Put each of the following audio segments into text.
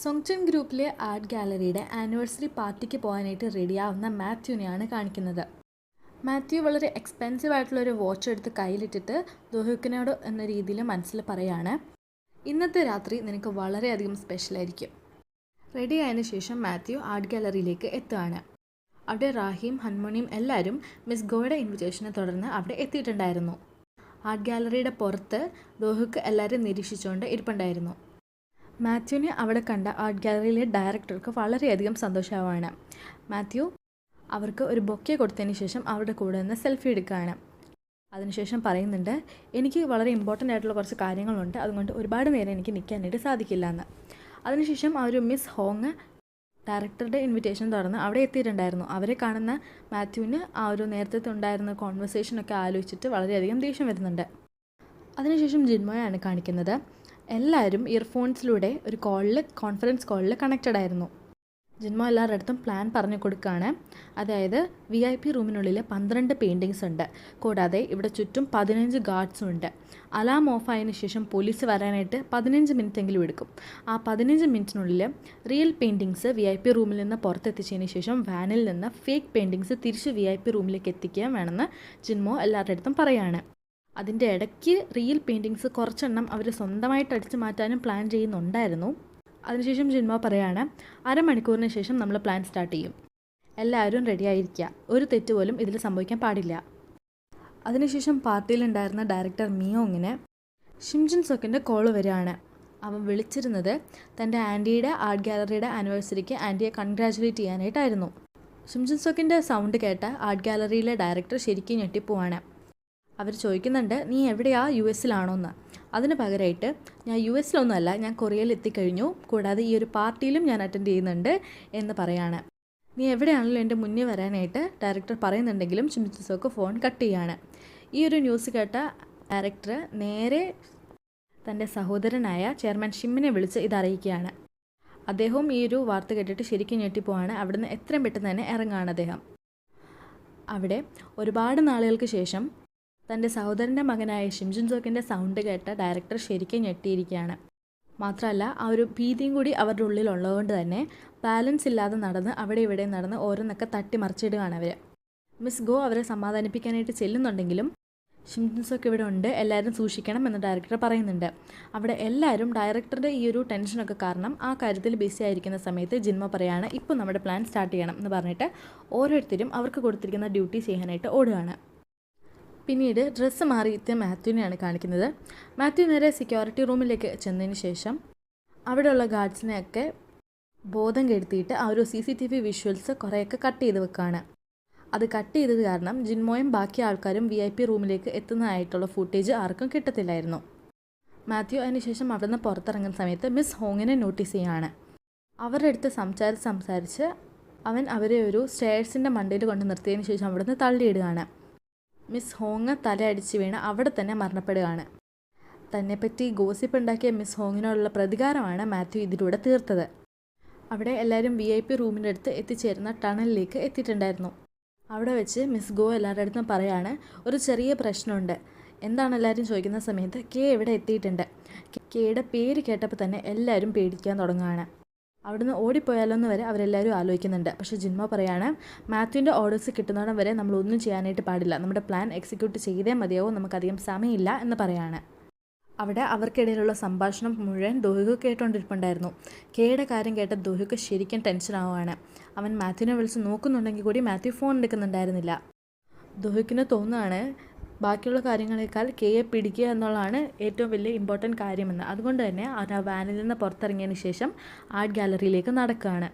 സോങ്ചൻ ഗ്രൂപ്പിലെ art ഗാലറിയുടെ anniversary പാർട്ടിക്ക് പോകാനായിട്ട് റെഡിയാവുന്ന മാത്യുവിനെയാണ് കാണിക്കുന്നത്. മാത്യു വളരെ എക്സ്പെൻസീവ് ആയിട്ടുള്ളൊരു വാച്ച് എടുത്ത് കയ്യിലിട്ടിട്ട് ദോഹുക്കിനോട് എന്ന രീതിയിൽ മനസ്സിൽ പറയാണ്, ഇന്നത്തെ രാത്രി നിനക്ക് വളരെയധികം സ്പെഷ്യലായിരിക്കും. റെഡി ആയതിനു ശേഷം മാത്യു ആർട്ട് ഗാലറിയിലേക്ക് എത്തുകയാണ്. അവിടെ റാഹിയും ഹൻമോണിയും എല്ലാവരും മിസ് ഗോയുടെ ഇൻവിറ്റേഷനെ തുടർന്ന് അവിടെ എത്തിയിട്ടുണ്ടായിരുന്നു. ആർട്ട് ഗാലറിയുടെ പുറത്ത് ദോഹുക്ക് എല്ലാവരും നിരീക്ഷിച്ചുകൊണ്ട് ഇരിപ്പുണ്ടായിരുന്നു. മാത്യുവിനെ അവിടെ കണ്ട ആർട്ട് ഗാലറിയിലെ ഡയറക്ടർക്ക് വളരെയധികം സന്തോഷമാവാണ്. മാത്യു അവർക്ക് ഒരു ബൊക്കെ കൊടുത്തതിന് ശേഷം അവരുടെ കൂടെ നിന്ന് സെൽഫി എടുക്കുകയാണ്. അതിനുശേഷം പറയുന്നുണ്ട്, എനിക്ക് വളരെ ഇമ്പോർട്ടൻ്റ് ആയിട്ടുള്ള കുറച്ച് കാര്യങ്ങളുണ്ട്, അതുകൊണ്ട് ഒരുപാട് നേരം എനിക്ക് നിൽക്കാനായിട്ട് സാധിക്കില്ല എന്ന്. അതിനുശേഷം ആ ഒരു മിസ് ഹോങ് ഡയറക്ടറുടെ ഇൻവിറ്റേഷൻ തുടർന്ന് അവിടെ എത്തിയിട്ടുണ്ടായിരുന്നു. അവരെ കാണുന്ന മാത്യുവിന് ആ ഒരു നേരത്തെ ഉണ്ടായിരുന്ന കോൺവെർസേഷനൊക്കെ ആലോചിച്ചിട്ട് വളരെയധികം ദേഷ്യം വരുന്നുണ്ട്. അതിനുശേഷം ജിൻമോയാണ് കാണിക്കുന്നത്. എല്ലാവരും ഇയർഫോൺസിലൂടെ ഒരു കോൺഫറൻസ് കോളിൽ കണക്റ്റഡ് ആയിരുന്നു. ജിൻമോ എല്ലാവരുടെ അടുത്തും പ്ലാൻ പറഞ്ഞു കൊടുക്കുകയാണ്. അതായത് VIP റൂമിനുള്ളിൽ 12 പെയിൻറ്റിങ്സ് ഉണ്ട്, കൂടാതെ ഇവിടെ ചുറ്റും 15 ഗാർഡ്സും ഉണ്ട്. അലാം ഓഫ് ആയതിനു ശേഷം പോലീസ് വരാനായിട്ട് 15 മിനിറ്റ് എങ്കിലും എടുക്കും. ആ 15 മിനിറ്റിനുള്ളിൽ റിയൽ പെയിൻറ്റിങ്സ് VIP റൂമിൽ നിന്ന് പുറത്തെത്തിച്ചതിന് ശേഷം വാനിൽ നിന്ന് ഫേക്ക് പെയിൻറ്റിങ്സ് തിരിച്ച് VIP റൂമിലേക്ക് എത്തിക്കുക വേണമെന്ന് ജിൻമോ എല്ലാവരുടെ അടുത്തും പറയുകയാണ്. അതിൻ്റെ ഇടയ്ക്ക് റിയൽ പെയിൻറ്റിങ്സ് കുറച്ചെണ്ണം അവർ സ്വന്തമായിട്ട് അടിച്ചു മാറ്റാനും പ്ലാൻ ചെയ്യുന്നുണ്ടായിരുന്നു. അതിനുശേഷം ജിൻമോ പറയാണ്, അരമണിക്കൂറിന് ശേഷം നമ്മൾ പ്ലാൻ സ്റ്റാർട്ട് ചെയ്യും, എല്ലാവരും റെഡി ആയിരിക്കുക, ഒരു തെറ്റ് പോലും ഇതിൽ സംഭവിക്കാൻ പാടില്ല. അതിനുശേഷം പാർട്ടിയിലുണ്ടായിരുന്ന ഡയറക്ടർ മിയോങ്ങിന് ഷിംജിൻ സോക്കിൻ്റെ കോള് വരികയാണ്. അവൻ വിളിച്ചിരുന്നത് തൻ്റെ ആൻറ്റിയുടെ ആർട്ട് ഗാലറിയുടെ ആനിവേഴ്സറിക്ക് ആൻറ്റിയെ കൺഗ്രാജുലേറ്റ് ചെയ്യാനായിട്ടായിരുന്നു. ഷിംജിൻ സോക്കിൻ്റെ സൗണ്ട് കേട്ട ആർട്ട് ഗാലറിയിലെ ഡയറക്ടർ ശരിക്കും ഞെട്ടിപ്പോവാണ്. അവർ ചോദിക്കുന്നുണ്ട്, നീ എവിടെയാ US-ലാണോ എന്ന്. അതിന് പകരമായിട്ട്, ഞാൻ US-ലൊന്നുമല്ല, ഞാൻ കൊറിയയിൽ എത്തിക്കഴിഞ്ഞു, കൂടാതെ ഈ ഒരു പാർട്ടിയിലും ഞാൻ അറ്റൻഡ് ചെയ്യുന്നുണ്ട് എന്ന് പറയാണ്. നീ എവിടെയാണല്ലോ എൻ്റെ മുന്നേ വരാനായിട്ട് ഡയറക്ടർ പറയുന്നുണ്ടെങ്കിലും ഷിംജിൻസോക്ക് ഫോൺ കട്ട് ചെയ്യാണ്. ഈ ഒരു ന്യൂസ് കേട്ട ഡയറക്ടർ നേരെ തൻ്റെ സഹോദരനായ ചെയർമാൻ ഷിമ്മിനെ വിളിച്ച് ഇതറിയിക്കുകയാണ്. അദ്ദേഹവും ഈ ഒരു വാർത്ത കേട്ടിട്ട് ശരിക്കും ഞെട്ടിപ്പോവാണ്. അവിടുന്ന് എത്രയും പെട്ടെന്ന് തന്നെ ഇറങ്ങുകയാണ് അദ്ദേഹം. അവിടെ ഒരുപാട് നാളുകൾക്ക് ശേഷം തൻ്റെ സഹോദരൻ്റെ മകനായ ഷിംജിൻസോക്കിൻ്റെ സൗണ്ട് കേട്ട ഡയറക്ടർ ശരിക്കും ഞെട്ടിയിരിക്കുകയാണ്. മാത്രമല്ല ആ ഒരു ഭീതിയും കൂടി അവരുടെ ഉള്ളിലുള്ളതുകൊണ്ട് തന്നെ ബാലൻസ് ഇല്ലാതെ നടന്ന് അവിടെ ഇവിടെ നടന്ന് ഓരോന്നൊക്കെ തട്ടിമറിച്ചിടുകയാണ് അവർ. മിസ് ഗോ അവരെ സമാധാനിപ്പിക്കാനായിട്ട് ചെല്ലുന്നുണ്ടെങ്കിലും ഷിംജിൻസോക്ക് ഇവിടെ ഉണ്ട്, എല്ലാവരും സൂക്ഷിക്കണം എന്ന് ഡയറക്ടർ പറയുന്നുണ്ട്. അവിടെ എല്ലാവരും ഡയറക്ടറുടെ ഈ ഒരു ടെൻഷനൊക്കെ കാരണം ആ കാര്യത്തിൽ ബിസി ആയിരിക്കുന്ന സമയത്ത് ജിൻമോ പറയാണ്, ഇപ്പോൾ നമ്മുടെ പ്ലാൻ സ്റ്റാർട്ട് ചെയ്യണം എന്ന് പറഞ്ഞിട്ട് ഓരോരുത്തരും അവർക്ക് കൊടുത്തിരിക്കുന്ന ഡ്യൂട്ടി ചെയ്യാനായിട്ട് ഓടുകയാണ്. പിന്നീട് ഡ്രസ്സ് മാറിയെത്തിയ മാത്യുവിനെയാണ് കാണിക്കുന്നത്. മാത്യു നേരെ സെക്യൂരിറ്റി റൂമിലേക്ക് ചെന്നതിന് ശേഷം അവിടെയുള്ള ഗാർഡ്സിനെയൊക്കെ ബോധം കെടുത്തിയിട്ട് ആ ഒരു CCTV വിഷ്വൽസ് കുറേയൊക്കെ കട്ട് ചെയ്ത് വെക്കുകയാണ്. അത് കട്ട് ചെയ്തത് കാരണം ജിൻമോയും ബാക്കി ആൾക്കാരും VIP റൂമിലേക്ക് എത്തുന്നതായിട്ടുള്ള ഫുട്ടേജ് ആർക്കും കിട്ടത്തില്ലായിരുന്നു. മാത്യു അതിനുശേഷം അവിടെ നിന്ന് പുറത്തിറങ്ങുന്ന സമയത്ത് മിസ് ഹോങ്ങിനെ നോട്ടീസ് ചെയ്യുകയാണ്. അവരുടെ അടുത്ത് സംസാരിച്ച് അവൻ അവരെ ഒരു സ്റ്റെയർസിൻ്റെ മണ്ടയിൽ കൊണ്ട് നിർത്തിയതിന് ശേഷം അവിടെ നിന്ന് തള്ളിയിടുകയാണ്. മിസ് ഹോങ് തലയടിച്ച് വീണ് അവിടെ തന്നെ മരണപ്പെടുകയാണ്. തന്നെപ്പറ്റി ഗോസിപ്പ് ഉണ്ടാക്കിയ മിസ് ഹോങ്ങിനോടുള്ള പ്രതികാരമാണ് മാത്യു ഇതിലൂടെ തീർത്തത്. അവിടെ എല്ലാവരും VIP റൂമിൻ്റെ അടുത്ത് എത്തിച്ചേരുന്ന ടണലിലേക്ക് എത്തിയിട്ടുണ്ടായിരുന്നു. അവിടെ വെച്ച് മിസ് ഗോ എല്ലാവരുടെ അടുത്തും പറയാണ്, ഒരു ചെറിയ പ്രശ്നമുണ്ട്. എന്താണ് എല്ലാവരും ചോദിക്കുന്ന സമയത്ത് കെ ഇവിടെ എത്തിയിട്ടുണ്ട്. കെയുടെ പേര് കേട്ടപ്പോൾ തന്നെ എല്ലാവരും പേടിക്കാൻ തുടങ്ങുകയാണ്. അവിടുന്ന് ഓടിപ്പോയാലോന്ന് വരെ അവരെല്ലാവരും ആലോചിക്കുന്നുണ്ട്. പക്ഷേ ജിൻമോ പറയാണ്, മാത്യുവിൻ്റെ ഓർഡേഴ്സ് കിട്ടുന്നിടം വരെ നമ്മളൊന്നും ചെയ്യാനായിട്ട് പാടില്ല, നമ്മുടെ പ്ലാൻ എക്സിക്യൂട്ട് ചെയ്തേ മതിയാവും, നമുക്കധികം സമയമില്ല എന്ന് പറയാണ്. അവിടെ അവർക്കിടയിലുള്ള സംഭാഷണം മുഴുവൻ ദോഹുക്ക് കേട്ടുകൊണ്ടിരിപ്പുണ്ടായിരുന്നു. കെയുടെ കാര്യം കേട്ട ദോഹുക്ക് ശരിക്കും ടെൻഷനാവുകയാണ്. അവൻ മാത്യുവിനെ വിളിച്ച് നോക്കുന്നുണ്ടെങ്കിൽ കൂടി മാത്യു ഫോൺ എടുക്കുന്നുണ്ടായിരുന്നില്ല. ദോഹുക്കിന് തോന്നുകയാണ് ബാക്കിയുള്ള കാര്യങ്ങളെക്കാൾ കെയെ പിടിക്കുക എന്നുള്ളതാണ് ഏറ്റവും വലിയ ഇമ്പോർട്ടൻറ്റ് കാര്യമെന്ന്. അതുകൊണ്ട് തന്നെ ആ വാനിൽ നിന്ന് പുറത്തിറങ്ങിയതിന് ശേഷം ആർട്ട് ഗാലറിയിലേക്ക് നടക്കുകയാണ്.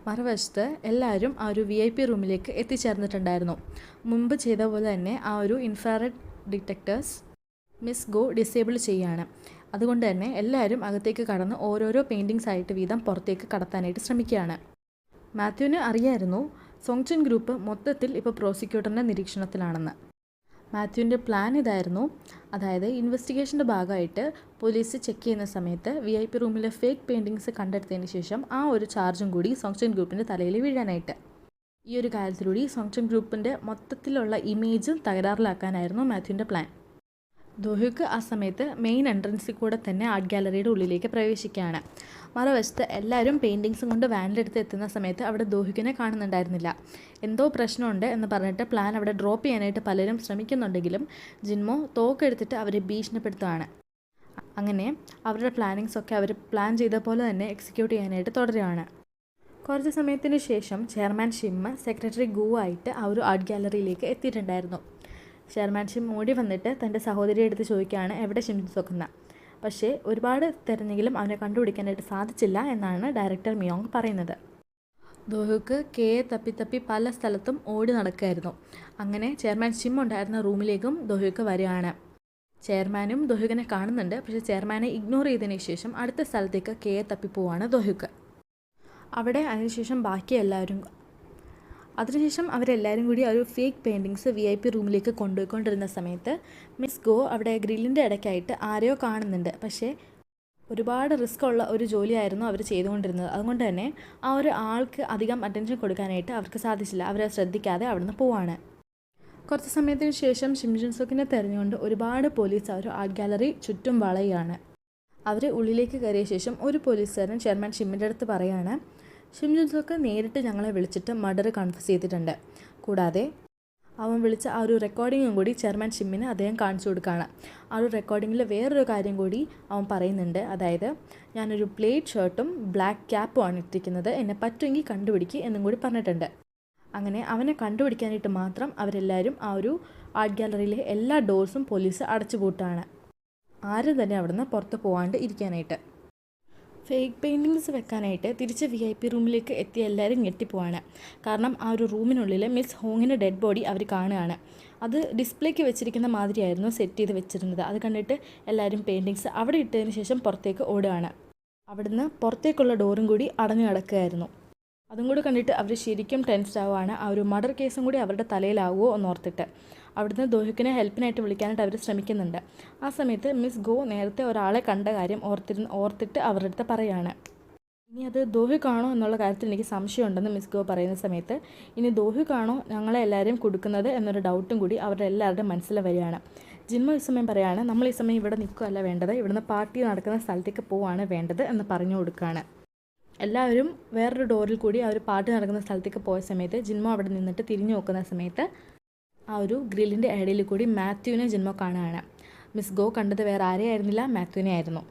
മറുവശത്ത് എല്ലാവരും ആ ഒരു VIP റൂമിലേക്ക് എത്തിച്ചേർന്നിട്ടുണ്ടായിരുന്നു. മുമ്പ് ചെയ്ത പോലെ തന്നെ ആ ഒരു infrared detectors miss go disable ചെയ്യുകയാണ്. അതുകൊണ്ട് തന്നെ എല്ലാവരും അകത്തേക്ക് കടന്ന് ഓരോരോ പെയിൻറ്റിങ്സ് ആയിട്ട് വീതം പുറത്തേക്ക് കടത്താനായിട്ട് ശ്രമിക്കുകയാണ്. മാത്യുവിന് അറിയായിരുന്നു സോങ്ചൻ ഗ്രൂപ്പ് മൊത്തത്തിൽ ഇപ്പോൾ പ്രോസിക്യൂട്ടറിൻ്റെ നിരീക്ഷണത്തിലാണെന്ന്. മാത്യുവിൻ്റെ പ്ലാൻ ഇതായിരുന്നു. അതായത് ഇൻവെസ്റ്റിഗേഷൻ്റെ ഭാഗമായിട്ട് പോലീസ് ചെക്ക് ചെയ്യുന്ന സമയത്ത് VIP റൂമിലെ ഫേക്ക് പെയിൻറ്റിങ്സ് കണ്ടെടുത്തതിന് ശേഷം ആ ഒരു ചാർജും കൂടി സോങ്ചൻ ഗ്രൂപ്പിൻ്റെ തലയിൽ വീഴാനായിട്ട്. ഈ ഒരു കാര്യത്തിലൂടെ സോങ്ചൻ ഗ്രൂപ്പിൻ്റെ മൊത്തത്തിലുള്ള ഇമേജ് തകരാറിലാക്കാനായിരുന്നു മാത്യുവിൻ്റെ പ്ലാൻ. ദോഹ്യുക്ക് ആ സമയത്ത് മെയിൻ എൻട്രൻസിൽ കൂടെ തന്നെ ആർട്ട് ഗാലറിയുടെ ഉള്ളിലേക്ക് പ്രവേശിക്കുകയാണ്. മറുവശത്ത് എല്ലാവരും പെയിൻറ്റിങ്സും കൊണ്ട് വാനിലെടുത്ത് എത്തുന്ന സമയത്ത് അവിടെ ദോഹ്യുക്കിനെ കാണുന്നുണ്ടായിരുന്നില്ല. എന്തോ പ്രശ്നമുണ്ട് എന്ന് പറഞ്ഞിട്ട് പ്ലാൻ അവിടെ ഡ്രോപ്പ് ചെയ്യാനായിട്ട് പലരും ശ്രമിക്കുന്നുണ്ടെങ്കിലും ജിൻമോ തോക്കെടുത്തിട്ട് അവരെ ഭീഷണിപ്പെടുത്തുകയാണ്. അങ്ങനെ അവരുടെ പ്ലാനിങ്സൊക്കെ അവർ പ്ലാൻ ചെയ്ത പോലെ തന്നെ എക്സിക്യൂട്ട് ചെയ്യാനായിട്ട് തുടരുകയാണ്. കുറച്ച് സമയത്തിന് ശേഷം ചെയർമാൻ ഷിമ്മ സെക്രട്ടറി ഗു ആയിട്ട് ആ ഒരു ആർട്ട് ഗാലറിയിലേക്ക് എത്തിയിട്ടുണ്ടായിരുന്നു. ചെയർമാൻ ഷിം ഓടി വന്നിട്ട് തൻ്റെ സഹോദരിയെ എടുത്ത് ചോദിക്കുകയാണ് എവിടെ ഷിം സോക്കുന്ന. പക്ഷേ ഒരുപാട് തിരഞ്ഞെങ്കിലും അവനെ കണ്ടുപിടിക്കാനായിട്ട് സാധിച്ചില്ല എന്നാണ് ഡയറക്ടർ മിയോങ് പറയുന്നത്. ദോഹ്യുക്ക് കെയെ തപ്പി പല സ്ഥലത്തും ഓടി നടക്കുകയായിരുന്നു. അങ്ങനെ ചെയർമാൻ ഷിം ഉണ്ടായിരുന്ന റൂമിലേക്കും ദോഹ്യുക്ക് വരികയാണ്. ചെയർമാനും ദോഹ്യുക്കിനെ കാണുന്നുണ്ട്. പക്ഷേ ചെയർമാനെ ഇഗ്നോർ ചെയ്തതിന് ശേഷം അടുത്ത സ്ഥലത്തേക്ക് കെയെ തപ്പിപ്പോവാണ് ദോഹ്യുക്ക്. അവിടെ അതിനുശേഷം ബാക്കി എല്ലാവരും അതിനുശേഷം അവരെല്ലാവരും കൂടി ഒരു ഫേക്ക് പെയിൻറ്റിങ്സ് VIP റൂമിലേക്ക് കൊണ്ടുപോയിക്കൊണ്ടിരുന്ന സമയത്ത് മിസ് ഗോ അവിടെ ഗ്രില്ലിൻ്റെ ഇടയ്ക്കായിട്ട് ആരെയോ കാണുന്നുണ്ട്. പക്ഷേ ഒരുപാട് റിസ്ക് ഉള്ള ഒരു ജോലിയായിരുന്നു അവർ ചെയ്തുകൊണ്ടിരുന്നത്. അതുകൊണ്ട് തന്നെ ആ ഒരു ആൾക്ക് അധികം അറ്റൻഷൻ കൊടുക്കാനായിട്ട് അവർക്ക് സാധിച്ചില്ല. അവരെ ശ്രദ്ധിക്കാതെ അവിടുന്ന് പോവാണ്. കുറച്ച് സമയത്തിന് ശേഷം ഷിം ജുൻ സോക്കിനെ തെരഞ്ഞുകൊണ്ട് ഒരുപാട് പോലീസ് അവർ ആർട്ട് ഗാലറി ചുറ്റും വളയുകയാണ്. അവർ ഉള്ളിലേക്ക് കയറിയ ശേഷം ഒരു പോലീസുകാരൻ ചെയർമാൻ ഷിമ്മിൻ്റെ അടുത്ത് പറയുകയാണ് ഷിം ജുൻ സോക്ക് നേരിട്ട് ഞങ്ങളെ വിളിച്ചിട്ട് മർഡർ കൺഫസ് ചെയ്തിട്ടുണ്ട്. കൂടാതെ അവൻ വിളിച്ച ആ ഒരു റെക്കോർഡിങ്ങും കൂടി ചെയർമാൻ ഷിമ്മിന് അദ്ദേഹം കാണിച്ചു കൊടുക്കുകയാണ്. ആ ഒരു റെക്കോർഡിങ്ങിൽ വേറൊരു കാര്യം കൂടി അവൻ പറയുന്നുണ്ട്. അതായത് ഞാനൊരു പ്ലേറ്റ് ഷർട്ടും ബ്ലാക്ക് ക്യാപ്പുമാണ് ഇട്ടിരിക്കുന്നത്, എന്നെ പറ്റുമെങ്കിൽ കണ്ടുപിടിക്കുക എന്നും കൂടി പറഞ്ഞിട്ടുണ്ട്. അങ്ങനെ അവനെ കണ്ടുപിടിക്കാനായിട്ട് മാത്രം അവരെല്ലാവരും ആ ഒരു ആർട്ട് ഗാലറിയിലെ എല്ലാ ഡോർസും പോലീസ് അടച്ചുപൂട്ടാണ്. ആരും തന്നെ അവിടുന്ന് പുറത്ത് പോകാണ്ട് ഇരിക്കാനായിട്ട്. ഫേക്ക് പെയിൻറ്റിങ്സ് വെക്കാനായിട്ട് തിരിച്ച് VIP റൂമിലേക്ക് എത്തിയ എല്ലാവരും ഞെട്ടിപ്പോവാണ്. കാരണം ആ ഒരു റൂമിനുള്ളിൽ മിസ് ഹോങ്ങിൻ്റെ ഡെഡ് ബോഡി അവർ കാണുകയാണ്. അത് ഡിസ്പ്ലേക്ക് വെച്ചിരിക്കുന്ന മാതിരിയായിരുന്നു സെറ്റ് ചെയ്ത് വെച്ചിരുന്നത്. അത് കണ്ടിട്ട് എല്ലാവരും പെയിൻറ്റിങ്സ് അവിടെ ഇട്ടതിന് ശേഷം പുറത്തേക്ക് ഓടുകയാണ്. അവിടുന്ന് പുറത്തേക്കുള്ള ഡോറും കൂടി അടഞ്ഞു കിടക്കുകയായിരുന്നു. അതും കൂടി കണ്ടിട്ട് അവർ ശരിക്കും ടെൻസ്ഡ് ആവുകയാണ്. ആ ഒരു മർഡർ കേസും കൂടി അവരുടെ തലയിലാവുമോ എന്നോർത്തിട്ട്. അവിടുന്ന് ദോഹ്യുക്കിനെ ഹെൽപ്പിനായിട്ട് വിളിക്കാനായിട്ട് അവർ ശ്രമിക്കുന്നുണ്ട്. ആ സമയത്ത് മിസ് ഗോ നേരത്തെ ഒരാളെ കണ്ട കാര്യം ഓർത്തിട്ട് അവരുടെ അടുത്ത് പറയുകയാണ്. ഇനി അത് ദോഹ്യുക്കാണോ എന്നുള്ള കാര്യത്തിൽ എനിക്ക് സംശയമുണ്ടെന്ന് മിസ് ഗോ പറയുന്ന സമയത്ത് ഇനി ദോഹ്യുക്കാണോ ഞങ്ങളെ എല്ലാവരെയും കൊടുക്കുന്നത് എന്നൊരു ഡൗട്ടും കൂടി അവരുടെ എല്ലാവരുടെയും മനസ്സിൽ വരികയാണ്. ജിൻമോ ഈ സമയം പറയുകയാണ് നമ്മൾ ഈ സമയം ഇവിടെ നിൽക്കുകയല്ല വേണ്ടത്, ഇവിടുന്ന് പാർട്ടി നടക്കുന്ന സ്ഥലത്തേക്ക് പോവുകയാണ് വേണ്ടത് എന്ന് പറഞ്ഞു കൊടുക്കുകയാണ്. എല്ലാവരും വേറൊരു ഡോറിൽ കൂടി അവർ പാർട്ടി നടക്കുന്ന സ്ഥലത്തേക്ക് പോയ സമയത്ത് ജിൻമോ അവിടെ നിന്നിട്ട് തിരിഞ്ഞു നോക്കുന്ന സമയത്ത് ആ ഒരു ഗ്രില്ലിൻ്റെ ഇടയിൽ കൂടി മാത്യുവിനെ ജിൻമോ കാണുകയാണ്. മിസ് ഗോ കണ്ടത് വേറെ ആരെയായിരുന്നില്ല, മാത്യുവിനെ ആയിരുന്നു.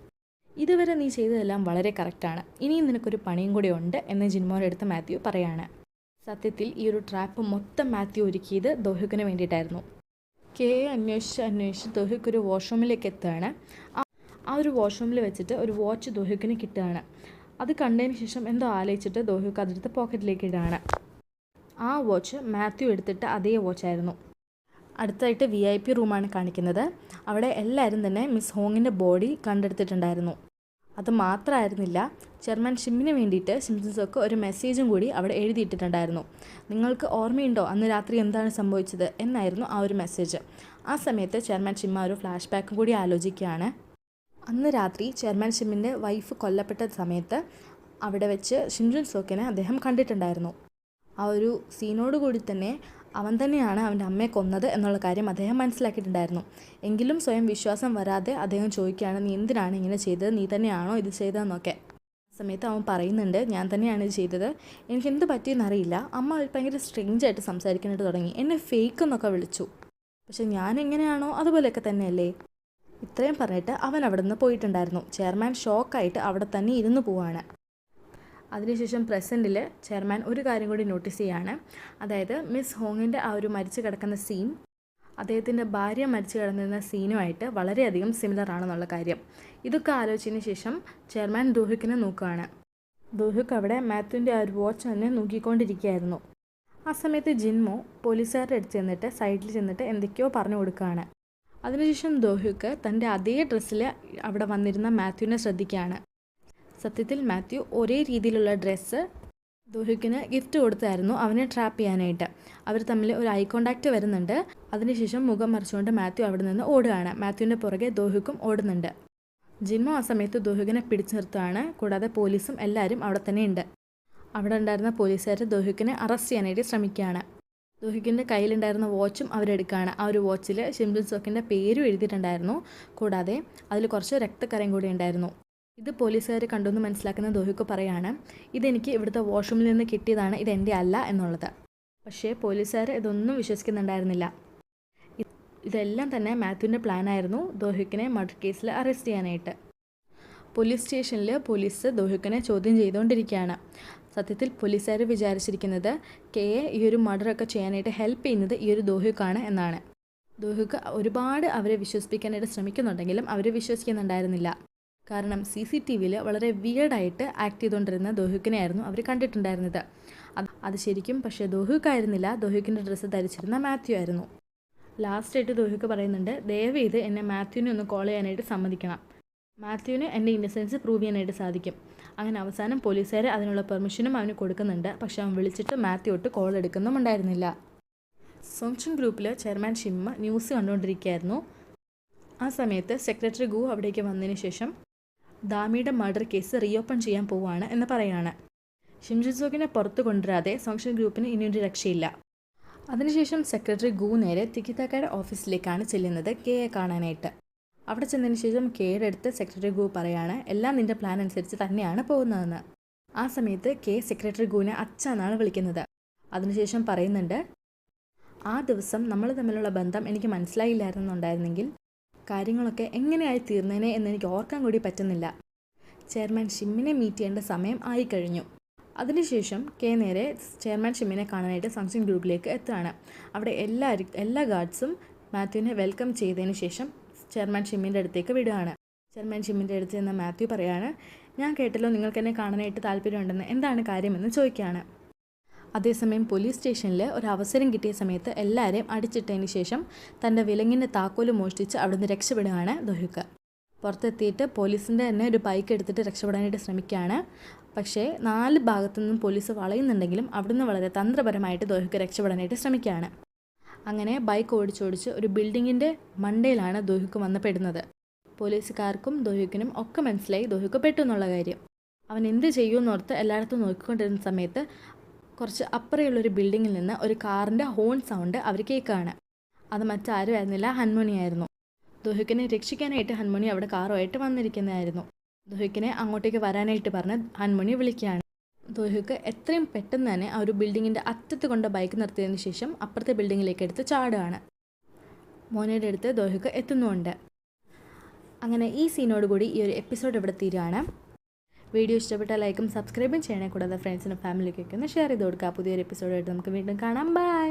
ഇതുവരെ നീ ചെയ്തതെല്ലാം വളരെ കറക്റ്റാണ്, ഇനിയും നിനക്കൊരു പണിയും കൂടി ഉണ്ട് എന്ന് ജിൻമോയുടെ അടുത്ത് മാത്യു പറയാണ്. സത്യത്തിൽ ഈ ഒരു ട്രാപ്പ് മൊത്തം മാത്യു ഒരുക്കിയത് ദോഹ്യുക്കിന് വേണ്ടിയിട്ടായിരുന്നു. കെയെ അന്വേഷിച്ച് ദോഹ്യുക്ക് ഒരു വാഷ്റൂമിലേക്ക് എത്തുകയാണ്. ആ ഒരു വാഷ്റൂമിൽ വെച്ചിട്ട് ഒരു വാച്ച് ദോഹ്യുക്കിന് കിട്ടുകയാണ്. അത് കണ്ടതിന് ശേഷം എന്തോ ആലോചിച്ചിട്ട് ദോഹ്യുക്ക് അതെടുത്ത് പോക്കറ്റിലേക്ക് ഇടുകയാണ്. ആ വാച്ച് മാത്യു എടുത്തിട്ട് അതേ വാച്ചായിരുന്നു. അടുത്തായിട്ട് VIP റൂമാണ് കാണിക്കുന്നത്. അവിടെ എല്ലാവരും തന്നെ മിസ് ഹോങ്ങിൻ്റെ ബോഡി കണ്ടെടുത്തിട്ടുണ്ടായിരുന്നു. അത് മാത്രമായിരുന്നില്ല, ചെയർമാൻ ഷിമ്മിന് വേണ്ടിയിട്ട് ഷിം ജുൻ സോക്ക് ഒരു മെസ്സേജും കൂടി അവിടെ എഴുതിയിട്ടിട്ടുണ്ടായിരുന്നു. നിങ്ങൾക്ക് ഓർമ്മയുണ്ടോ അന്ന് രാത്രി എന്താണ് സംഭവിച്ചത് എന്നായിരുന്നു ആ ഒരു മെസ്സേജ്. ആ സമയത്ത് ചെയർമാൻ ഷിമ്മ ഒരു ഫ്ലാഷ് ബാക്കും കൂടി ആലോചിക്കുകയാണ്. അന്ന് രാത്രി ചെയർമാൻ ഷിമ്മിൻ്റെ വൈഫ് കൊല്ലപ്പെട്ട സമയത്ത് അവിടെ വെച്ച് ഷിം ജുൻ സോക്കിനെ അദ്ദേഹം കണ്ടിട്ടുണ്ടായിരുന്നു. ആ ഒരു സീനോടുകൂടി തന്നെ അവൻ തന്നെയാണ് അവൻ്റെ അമ്മയെ കൊന്നത് എന്നുള്ള കാര്യം അദ്ദേഹം മനസ്സിലാക്കിയിട്ടുണ്ടായിരുന്നു. എങ്കിലും സ്വയം വിശ്വാസം വരാതെ അദ്ദേഹം ചോദിക്കുകയാണ് നീ എന്തിനാണ് ഇങ്ങനെ ചെയ്തത്, നീ തന്നെയാണോ ഇത് ചെയ്തതെന്നൊക്കെ. ആ സമയത്ത് അവൻ പറയുന്നുണ്ട് ഞാൻ തന്നെയാണ് ഇത് ചെയ്തത്, എനിക്ക് എന്ത് പറ്റിയെന്നറിയില്ല, അമ്മ ഭയങ്കര സ്ട്രേഞ്ചായിട്ട് സംസാരിക്കാനായിട്ട് തുടങ്ങി, എന്നെ ഫേക്ക് എന്നൊക്കെ വിളിച്ചു, പക്ഷെ ഞാൻ എങ്ങനെയാണോ അതുപോലെയൊക്കെ തന്നെയല്ലേ. ഇത്രയും പറഞ്ഞിട്ട് അവൻ അവിടെ നിന്ന് പോയിട്ടുണ്ടായിരുന്നു. ചെയർമാൻ ഷോക്കായിട്ട് അവിടെ തന്നെ ഇരുന്ന് പോവാണ്. അതിനുശേഷം പ്രസൻറ്റിൽ ചെയർമാൻ ഒരു കാര്യം കൂടി നോട്ടീസ് ചെയ്യാണ്. അതായത് മിസ് ഹോങ്ങിൻ്റെ ആ ഒരു മരിച്ചു കിടക്കുന്ന സീൻ അദ്ദേഹത്തിൻ്റെ ഭാര്യ മരിച്ചു കിടന്നിരുന്ന സീനുമായിട്ട് വളരെയധികം സിമിലർ ആണെന്നുള്ള കാര്യം. ഇതൊക്കെ ആലോചിച്ചതിന് ശേഷം ചെയർമാൻ ദോഹ്യുക്കിനെ നോക്കുകയാണ്. ദോഹ്യുക്ക് അവിടെ മാത്യുവിൻ്റെ ആ ഒരു വാച്ച് തന്നെ നോക്കിക്കൊണ്ടിരിക്കുകയായിരുന്നു. ആ സമയത്ത് ജിൻമോ പോലീസുകാരുടെ അടുത്ത് ചെന്നിട്ട് സൈഡിൽ ചെന്നിട്ട് എന്തൊക്കെയോ പറഞ്ഞു കൊടുക്കുകയാണ്. അതിനുശേഷം ദോഹ്യുക്ക് തൻ്റെ അതേ ഡ്രസ്സിൽ അവിടെ വന്നിരുന്ന മാത്യുവിനെ ശ്രദ്ധിക്കുകയാണ്. സത്യത്തിൽ മാത്യു ഒരേ രീതിയിലുള്ള ഡ്രസ്സ് ദോഹ്യുക്കിന് ഗിഫ്റ്റ് കൊടുത്തായിരുന്നു അവനെ ട്രാപ്പ് ചെയ്യാനായിട്ട്. അവർ തമ്മിൽ ഒരു ഐ കോണ്ടാക്റ്റ് വരുന്നുണ്ട്. അതിനുശേഷം മുഖം മറിച്ചുകൊണ്ട് മാത്യു അവിടെ നിന്ന് ഓടുകയാണ്. മാത്യുവിൻ്റെ പുറകെ ദോഹ്യുക്കും ഓടുന്നുണ്ട്. ജിൻമോ ആ സമയത്ത് ദോഹ്യുക്കിനെ പിടിച്ചു നിർത്തുകയാണ്. കൂടാതെ പോലീസും എല്ലാവരും അവിടെ തന്നെ ഉണ്ട്. അവിടെ ഉണ്ടായിരുന്ന പോലീസുകാർ ദോഹ്യുക്കിനെ അറസ്റ്റ് ചെയ്യാനായിട്ട് ശ്രമിക്കുകയാണ്. ദോഹിക്കിൻ്റെ കയ്യിലുണ്ടായിരുന്ന വാച്ചും അവരെടുക്കുകയാണ്. ആ ഒരു വാച്ചിൽ ഷിം ജുൻ സോക്കിൻ്റെ പേരും എഴുതിയിട്ടുണ്ടായിരുന്നു. കൂടാതെ അതിൽ കുറച്ച് രക്തക്കറയും കൂടി ഉണ്ടായിരുന്നു. ഇത് പോലീസുകാർ കണ്ടെന്ന് മനസ്സിലാക്കുന്ന ദോഹിക്ക് പറയാണ്, ഇതെനിക്ക് ഇവിടുത്തെ വാഷ്റൂമിൽ നിന്ന് കിട്ടിയതാണ്, ഇതെൻ്റെ അല്ല എന്നുള്ളത്. പക്ഷേ പോലീസുകാർ ഇതൊന്നും വിശ്വസിക്കുന്നുണ്ടായിരുന്നില്ല. ഇതെല്ലാം തന്നെ മാത്യുവിൻ്റെ പ്ലാനായിരുന്നു ദോഹിക്കിനെ മർഡർ കേസിൽ അറസ്റ്റ് ചെയ്യാനായിട്ട്. പോലീസ് സ്റ്റേഷനിൽ പോലീസ് ദോഹിക്കിനെ ചോദ്യം ചെയ്തുകൊണ്ടിരിക്കുകയാണ്. സത്യത്തിൽ പോലീസുകാർ വിചാരിച്ചിരിക്കുന്നത് കെയെ ഈ ഒരു മർഡറൊക്കെ ചെയ്യാനായിട്ട് ഹെൽപ്പ് ചെയ്യുന്നത് ഈ ഒരു ദോഹിക്കാണ് എന്നാണ്. ദോഹിക്ക് ഒരുപാട് അവരെ വിശ്വസിപ്പിക്കാനായിട്ട് ശ്രമിക്കുന്നുണ്ടെങ്കിലും അവർ വിശ്വസിക്കുന്നുണ്ടായിരുന്നില്ല. കാരണം CCTVയിൽ വളരെ വിയർഡായിട്ട് ആക്ട് ചെയ്തുകൊണ്ടിരുന്ന ദോഹിക്കിനെയായിരുന്നു അവർ കണ്ടിട്ടുണ്ടായിരുന്നത്. അത് ശരിക്കും പക്ഷേ ദോഹിക്കായിരുന്നില്ല, ദോഹിക്കിൻ്റെ ഡ്രസ്സ് ധരിച്ചിരുന്ന മാത്യു ആയിരുന്നു. ലാസ്റ്റായിട്ട് ദോഹിക്ക് പറയുന്നുണ്ട്, ദയവ് ചെയ്ത് എന്നെ മാത്യുവിനെ ഒന്ന് കോൾ ചെയ്യാനായിട്ട് സമ്മതിക്കണം. മാത്യുവിന് എൻ്റെ ഇന്നസെൻസ് പ്രൂവ് ചെയ്യാനായിട്ട് സാധിക്കും. അങ്ങനെ അവസാനം പോലീസുകാർ അതിനുള്ള പെർമിഷനും അവന് കൊടുക്കുന്നുണ്ട്. പക്ഷെ അവൻ വിളിച്ചിട്ട് മാത്യു തൊട്ട് കോൾ എടുക്കുന്നുമുണ്ടായിരുന്നില്ല. സോങ്ചുൻ ഗ്രൂപ്പിൽ ചെയർമാൻ ഷിം ന്യൂസ് കണ്ടുകൊണ്ടിരിക്കുകയായിരുന്നു. ആ സമയത്ത് സെക്രട്ടറി ഗു അവിടേക്ക് വന്നതിന് ശേഷം ദാമിയുടെ മർഡർ കേസ് റീഓപ്പൺ ചെയ്യാൻ പോവുകയാണ് എന്ന് പറയാണ്. ഷിം ജുൻ സോക്കിനെ പുറത്ത് കൊണ്ടുവരാതെ സോങ്ചുൻ ഗ്രൂപ്പിന് ഇനിയൊരു രക്ഷയില്ല. അതിനുശേഷം സെക്രട്ടറി ഗു നേരെ തിക്കിതാക്കയുടെ ഓഫീസിലേക്കാണ് ചെല്ലുന്നത് കെയെ കാണാനായിട്ട്. അവിടെ ചെന്നതിന് ശേഷം കെയുടെ അടുത്ത് സെക്രട്ടറി ഗു പറയാണ്, എല്ലാം നിൻ്റെ പ്ലാൻ അനുസരിച്ച് തന്നെയാണ് പോകുന്നതെന്ന്. ആ സമയത്ത് കെ സെക്രട്ടറി ഗുവിനെ അച്ഛ എന്നാണ് വിളിക്കുന്നത്. അതിനുശേഷം പറയുന്നുണ്ട്, ആ ദിവസം നമ്മൾ തമ്മിലുള്ള ബന്ധം എനിക്ക് മനസ്സിലായില്ലായിരുന്നുണ്ടായിരുന്നെങ്കിൽ കാര്യങ്ങളൊക്കെ എങ്ങനെയായി തീർന്നേനെ എന്നെനിക്ക് ഓർക്കാൻ കൂടി പറ്റുന്നില്ല. ചെയർമാൻ ഷിമ്മിനെ മീറ്റ് ചെയ്യേണ്ട സമയം ആയിക്കഴിഞ്ഞു. അതിനുശേഷം കെ നേരെ ചെയർമാൻ ഷിമ്മിനെ കാണാനായിട്ട് സോങ്ചുൻ ഗ്രൂപ്പിലേക്ക് എത്തുകയാണ്. അവിടെ എല്ലാ ഗാർഡ്സും മാത്യുവിനെ വെൽക്കം ചെയ്തതിന് ശേഷം ചെയർമാൻ ഷിമ്മിൻ്റെ അടുത്തേക്ക് വിടുകയാണ്. ചെയർമാൻ ഷിമ്മിൻ്റെ അടുത്ത് ചെന്ന മാത്യു പറയാണ്, ഞാൻ കേട്ടല്ലോ നിങ്ങൾക്ക് എന്നെ കാണാനായിട്ട് താല്പര്യമുണ്ടെന്ന്, എന്താണ് കാര്യമെന്ന് ചോദിക്കുകയാണ്. അതേസമയം പോലീസ് സ്റ്റേഷനിൽ ഒരു അവസരം കിട്ടിയ സമയത്ത് എല്ലാവരെയും അടിച്ചിട്ടതിന് ശേഷം തൻ്റെ വിലങ്ങിൻ്റെ താക്കോല് മോഷ്ടിച്ച് അവിടുന്ന് രക്ഷപ്പെടുകയാണ് ദോഹിക്ക്. പുറത്തെത്തിയിട്ട് പോലീസിൻ്റെ തന്നെ ഒരു ബൈക്ക് എടുത്തിട്ട് രക്ഷപ്പെടാനായിട്ട് ശ്രമിക്കുകയാണ്. പക്ഷേ 4 ഭാഗത്തു നിന്നും പോലീസ് വളയുന്നുണ്ടെങ്കിലും അവിടുന്ന് വളരെ തന്ത്രപരമായിട്ട് ദോഹിക്ക് രക്ഷപ്പെടാനായിട്ട് ശ്രമിക്കുകയാണ്. അങ്ങനെ ബൈക്ക് ഓടിച്ചോടിച്ച് ഒരു ബിൽഡിങ്ങിൻ്റെ മണ്ടയിലാണ് ദോഹിക്ക് വന്ന് പെടുന്നത്. പോലീസുകാർക്കും ദോഹിക്കിനും ഒക്കെ മനസ്സിലായി ദോഹിക്ക് പെട്ടു എന്നുള്ള കാര്യം. അവൻ എന്ത് ചെയ്യുമെന്നോർത്ത് എല്ലായിടത്തും നോക്കിക്കൊണ്ടിരുന്ന സമയത്ത് കുറച്ച് അപ്പുറയുള്ളൊരു ബിൽഡിങ്ങിൽ നിന്ന് ഒരു കാറിൻ്റെ ഹോൺ സൗണ്ട് അവർ കേൾക്കുകയാണ്. അത് മറ്റാരും ആയിരുന്നില്ല, ഹൻമോണിയായിരുന്നു. ദോഹിക്കിനെ രക്ഷിക്കാനായിട്ട് ഹൻമോണി അവിടെ കാറുമായിട്ട് വന്നിരിക്കുന്നതായിരുന്നു. ദോഹിക്കിനെ അങ്ങോട്ടേക്ക് വരാനായിട്ട് പറഞ്ഞ് ഹൻമോണി വിളിക്കുകയാണ്. ദോഹിക്ക് എത്രയും പെട്ടെന്ന് തന്നെ ആ ഒരു ബിൽഡിങ്ങിൻ്റെ അറ്റത്ത് കൊണ്ട് ബൈക്ക് നിർത്തിയതിന് ശേഷം അപ്പുറത്തെ ബിൽഡിങ്ങിലേക്ക് എടുത്ത് ചാടുകയാണ്. മോനയുടെ അടുത്ത് ദോഹിക്ക് എത്തുന്നുമുണ്ട്. അങ്ങനെ ഈ സീനോടുകൂടി ഈ ഒരു എപ്പിസോഡ് ഇവിടെ തീരുകയാണ്. വീഡിയോ ഇഷ്ടപ്പെട്ടാൽ ലൈക്കും സബ്സ്ക്രൈബും ചെയ്യണേ. കൂടാതെ ഫ്രണ്ട്സിനും ഫാമിലിക്കൊക്കെ ഒന്ന് ഷെയർ ചെയ്ത് കൊടുക്കുക. പുതിയൊരു എപ്പിസോഡായിട്ട് നമുക്ക് വീണ്ടും കാണാം. ബൈ.